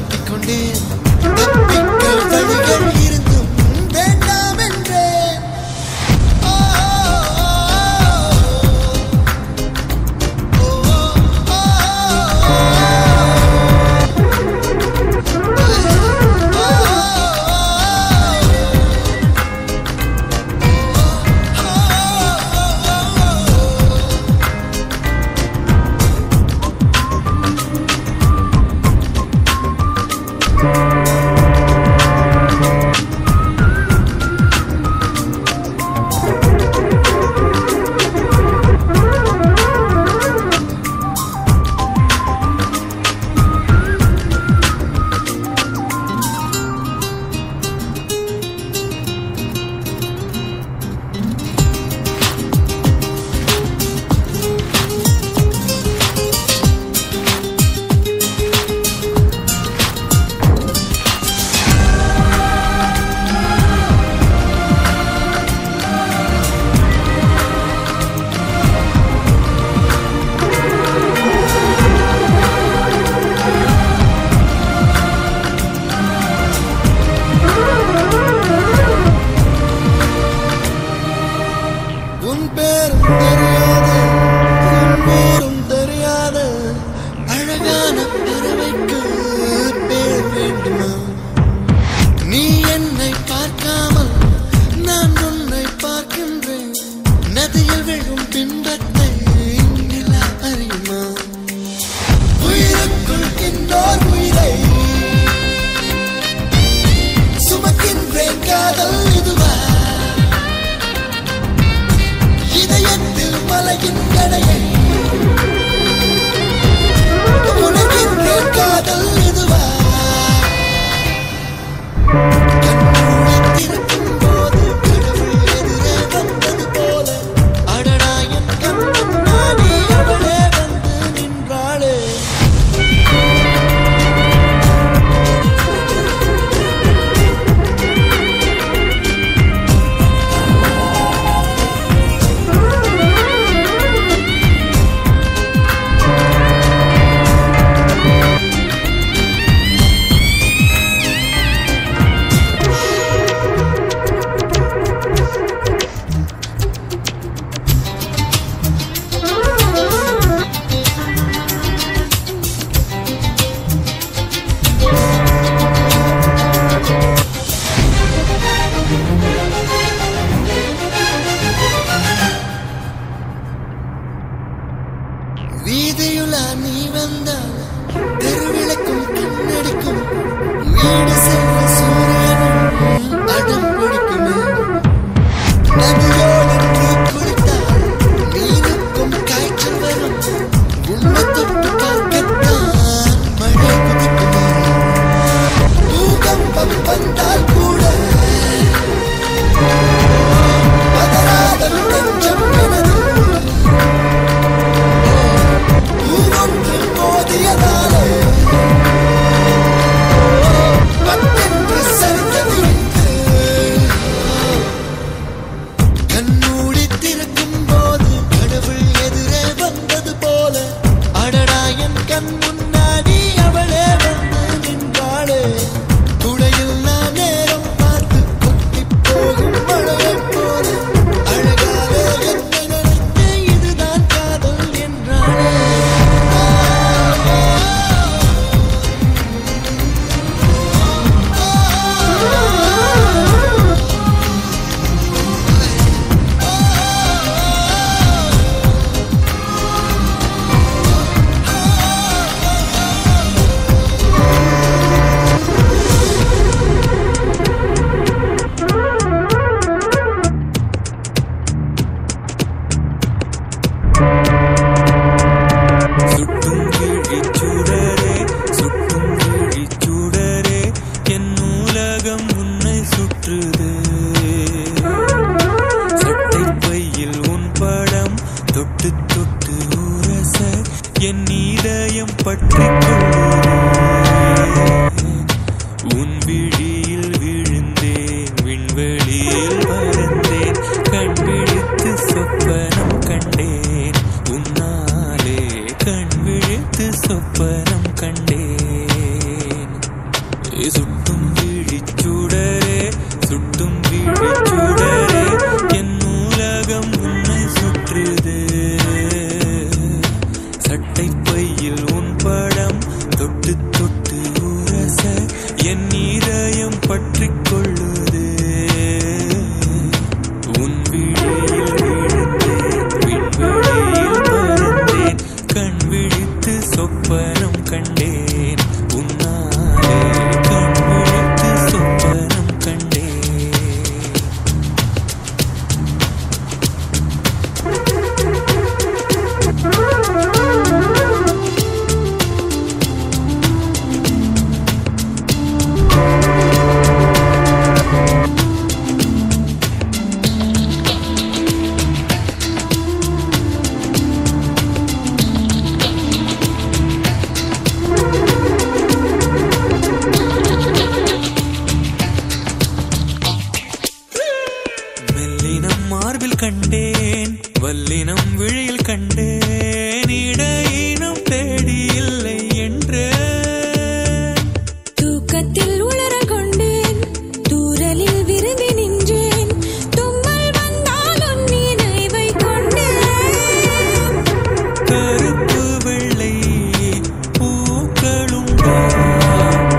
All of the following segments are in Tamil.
மாட்டிக்கொண்டேன். தப்பிக்க வழிகள் இருந்தும் வேண்டாம் என்றேன். உன் பேரும் தெரியாது, உன் பேரும் தெரியாது, அழகான பறவைக்கு பேர் வேண்டுமா? நீ என்னை பார்க்காமல் நான் உன்னை பார்க்கின்றேன். நதியில் விழும் பிம்பத்தை நிலா அறியுமா? உயிருக்குள் இன்னோர் உயிரை சுமக்கின்றேன். காதல் இதுவா? இதயத்தில் மலையின் கடையை உணர்கின்றேன். காதல் இதுவா? கண்மூடி திறக்கும் போது கடவுள் எதிரே வந்தது போல, அடடா என் கண் முன்னாடி அவளே வந்து நின்றாளே. வீதியுலா நீ வந்தால் தெருவிளக்கும் கண்ணடிக்கும். வீடு சென்ற சூரியனும் அடம் பிடிக்குமே. நதியோடு நீ குளித்தால் நீருக்கும் காய்ச்சல் வரும். உன்னை தொட்டு பார்க்கத்தான் மழை குதிக்குமே. பூகம்பம் வந்தால் கூட பதறாத நெஞ்சம் எனது. மோதியதாலே பத்தென்று சரிந்தது என்று கண்மூடி திறக்கும் போது கடவுள் எதிரே வந்தது போல, அடடா என் கண் முன்னாடி அவளே வந்து நின்றாளே. துளையில்லா நேரம் பார்த்து கொட்டி போகும் மழையை போல, அழகாலே என்னை நினைத்து இதுதான் காதல் என்றாளே. என் இதயம் உன் விழியில் விழுந்தேன், விண்வெளியில் பறந்தேன், கண் விழித்து சொப்பனம் கண்டேன், உன்னாலே கண் விழித்து சொப்பனம் கண்டேன். கொள்ளுதே. சட்டை பையில் உன் படம் தொட்டு தொட்டு உரச என் இதயம் பற்றிக் கொள்ளுதே. உன் விழியில் விழுந்தேன், விண்வெளியில் பறந்தேன், கண் விழித்து சொப்பனம் கண்டேன். உன்னாலே கண் விழித்து சொப்பனம் கண்டேன். மெல்லினம் மார்பில் கண்டேன், வல்லினம் விழியில் கண்டேன், இடையினம் தேடி இல்லை என்று தூக்கத்தில் உளர கொண்டேன், தூரலில் விரும்பி நின்றேன், தும்மல் வந்தாலும் நினைவை கொண்டேன். கருப்பு வெள்ளை பூக்களுண்டா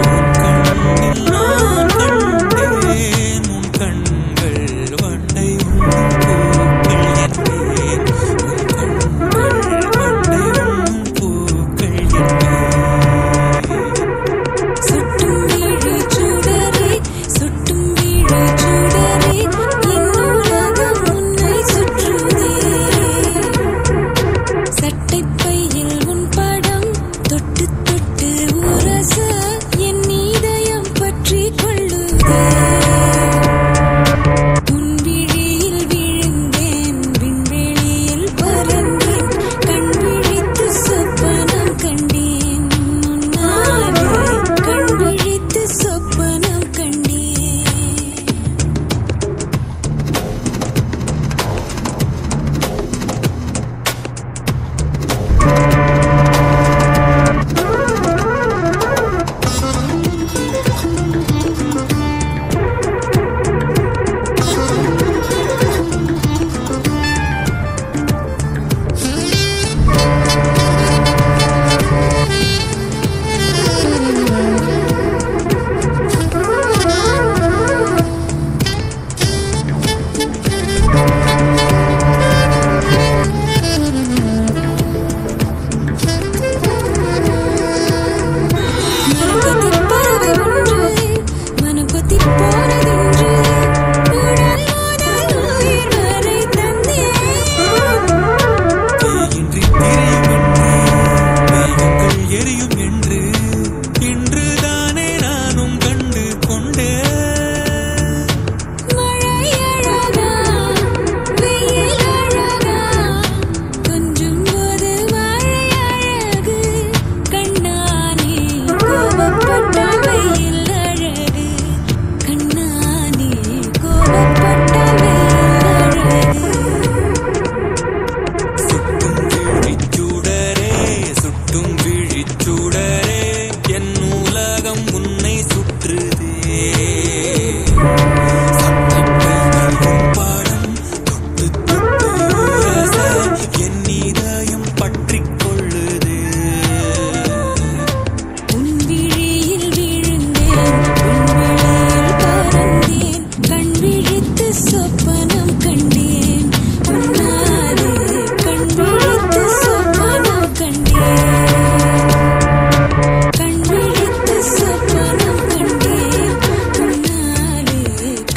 உன் கண்ணில் நான் கண்டேன். உன் கண்கள் வண்டை உண்ணும் பூக்கள் என்பேன். உன் கண்கள் வண்டை உண்ணும் பூக்கள் என்பேன். சுட்டும் வீழி சுடரே, சுட்டும் வீழி சுடரே, என் உலகம் உன்னை சுற்றுதே. சட்டைப் பையில் உன் படம் தொட்டு தொட்டு உரச என் இதயம் பற்றிக் கொள்ளுதே. உன் விழியில் விழுந்தேன், விண்வெளியில் பறந்தேன், கண் விழித்து சொப்பனம் கண்டேன். உன்னாலே கண் விழித்து சொப்பனம் கண்டேன். மனக்கொத்திப் பறவை ஒன்று, மனக்கொத்திப் போனதென்று, உடல் முதல் உயிர் வரை தந்தேன். தீயின்றி திரியும் என்று, மேகங்கள் எரியும் என்று, இன்றுதானே நானும் கண்டு கொண்டேன். மழை அழகா, வெயில் அழகா, கொஞ்சும் போது மழை அழகு, கண்ணானே கோபப்பட்ட வெயில் அழகு, கண்ணானே கோபப்பட்ட வெயில் அழகு. சுட்டும் விழிச்சுடரே, சுட்டும் விழிச்சுடரே, என் உலகம் உன்னை சுற்றுதே. சட்டைப் பையில் உன் படம் தொட்டு தொட்டு உரச என் இதயம் பற்றிக் கொள்ளுதே. உன் விழியில் விழுந்தேன், விண்வெளியில் பறந்தேன், கண் விழித்து சொப்பனம் கண்டேன். உன்னாலே கண் விழித்து சொப்பனம் கண்டேன். கண் விழித்து சொப்பனம் கண்டேன். உன்னாலே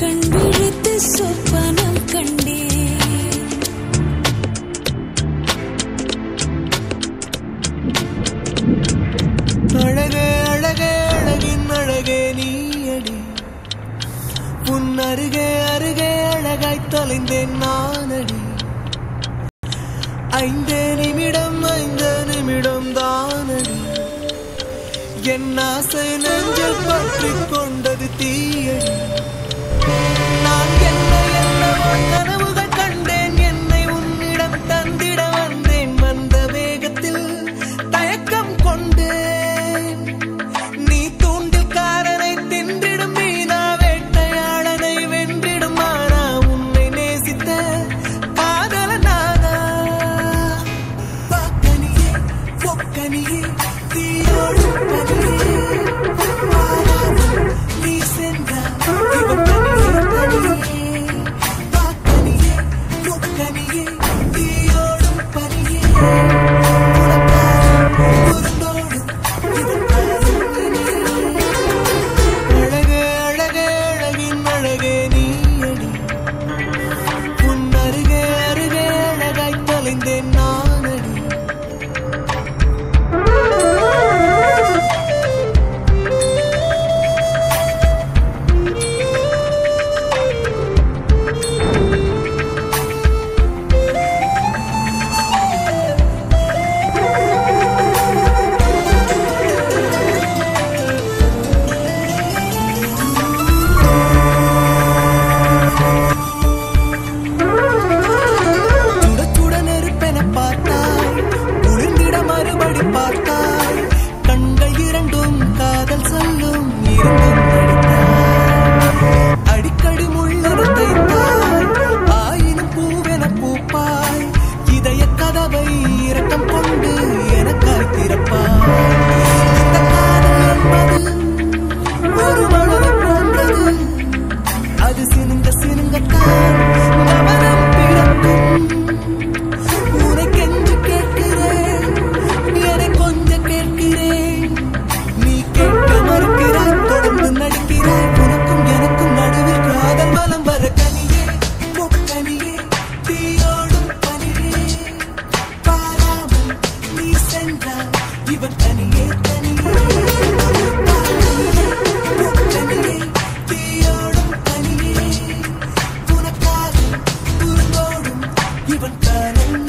கண் விழித்து சொப்பனம் கண்டேன். அழகே அழகே அழகின் அழகே நீயடி, உன் அருகே அருகே அழகாய் தொலைந்தேன் நானடி. 5 நிமிடம் தானடி, என் ஆசை நெஞ்சில் பற்றிக் கொண்டது தீயடி. நான் என்ன என்னவோ கனவுகள் கண்டேன், என்னை உன்னிடம் தந்திட வந்தேன். வந்த வேகத்தில் தயக்கம் கொண்டேன். நீ தூண்டில்காரனை தின்றிடும் மீனா, வேட்டையாளனை வென்றிடும் மானா, உன்னை நேசித்த காதல நானா. இவன் தனியே தனியே தனியே தீயோடும் தனியே உனக்காக உருந்தோடும் இவன் காலம்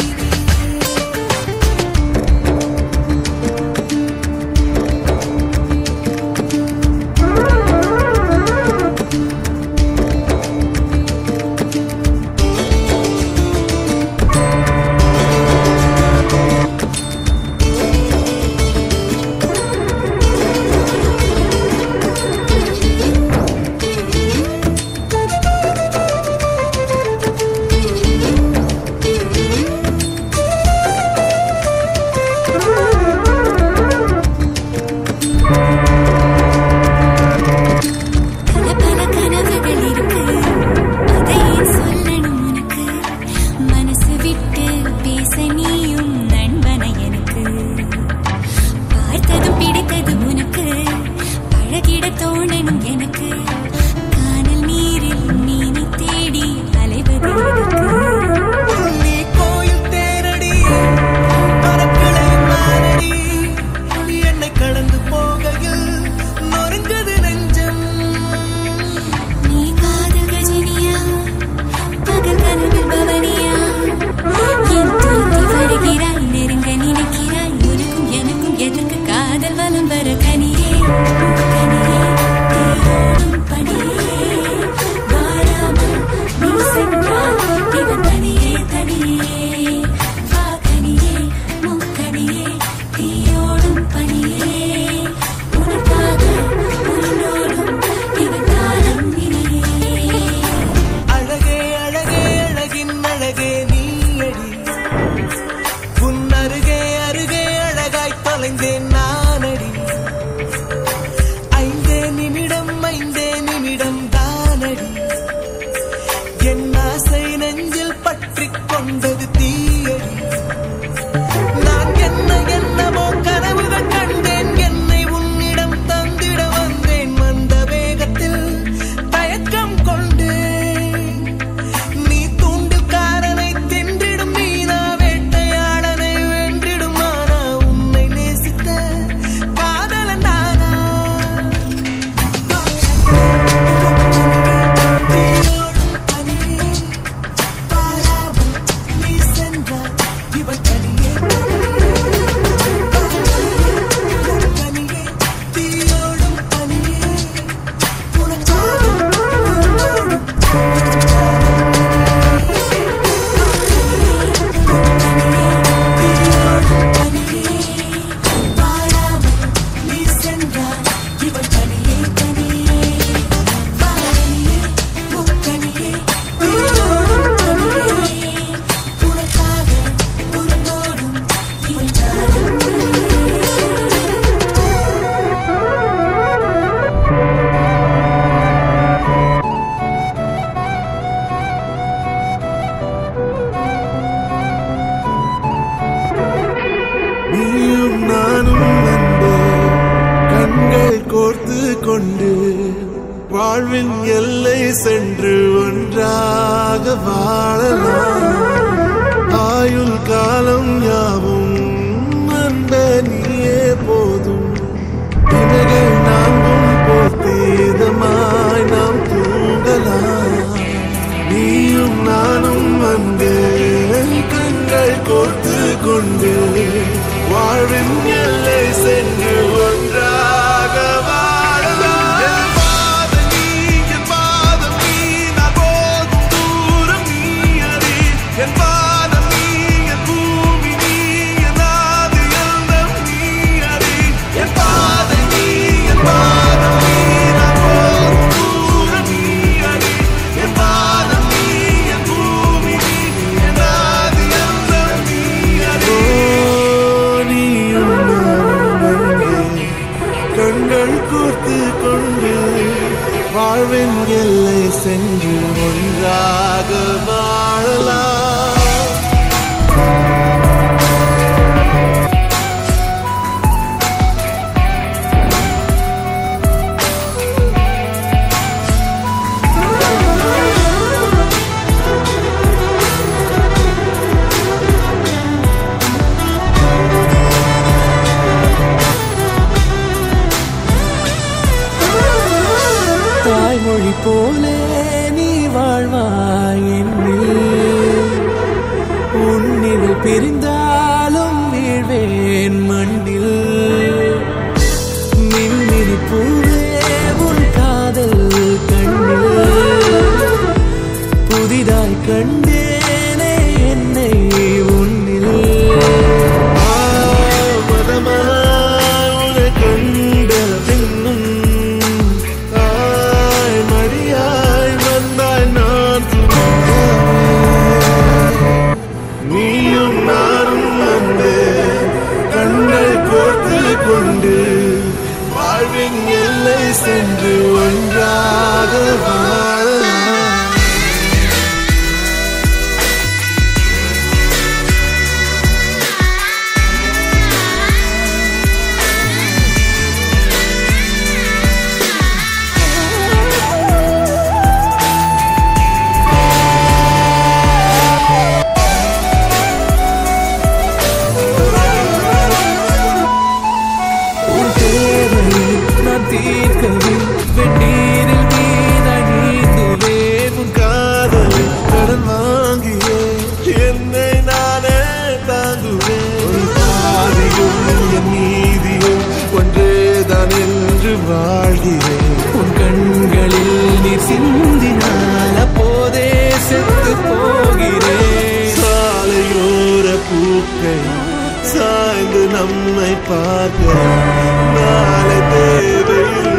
வாழ்வின் எல்லை சென்று ஒன்றாக வாழலாம். ஆயுள் காலம் யாவும் அன்ப நீயே போதும். இமைகள் நான்கும் போர்த்தீதமாய் நாம் தூங்கலாம். நீயும் நானும் அன்பே கண்கள் கோர்த்து கொண்டு வாழ்வின் எல்லை சென்று ஒன்றாக வாழ்வின் எல்லை சென்று ஒன்றாக வாழலாம். மின்மினி போலே நீ வாழ்வாய் என்னில். உன்னில் பிரிந்தாலும் வீழ்வேன் மண்ணில். மின்மினி பூவே உன் காதல் கண்ணில் புதிதாய் கண்டேனே என்னை உன்னில். மதமாய் கண்ட பின்னும் தாய் மடியாய் வந்தாய் நான் நீயும் நானும் வந்து கண்கள் கோர்த்து கொண்டு வாழ்வின் எல்லை சென்று ஒன்றாக வாழலாம். தீர்க்கவே வெந்நீரில் மீதாய் நீந்துவேன். உன் காதலில் கடன் வாங்கியே என்னை நானே தாங்குவேன். ஒரு பாதியும் என் நீதியும் ஒன்றேதான் என்று வாழ்கிறேன். உன் கண்களில் நீர் சிந்தினால் அப்போதே செத்து போகிறேன். சாலையோர பூக்கள் சாய்ந்து நம்மை பார்க்க நாளை தேவையில்லை.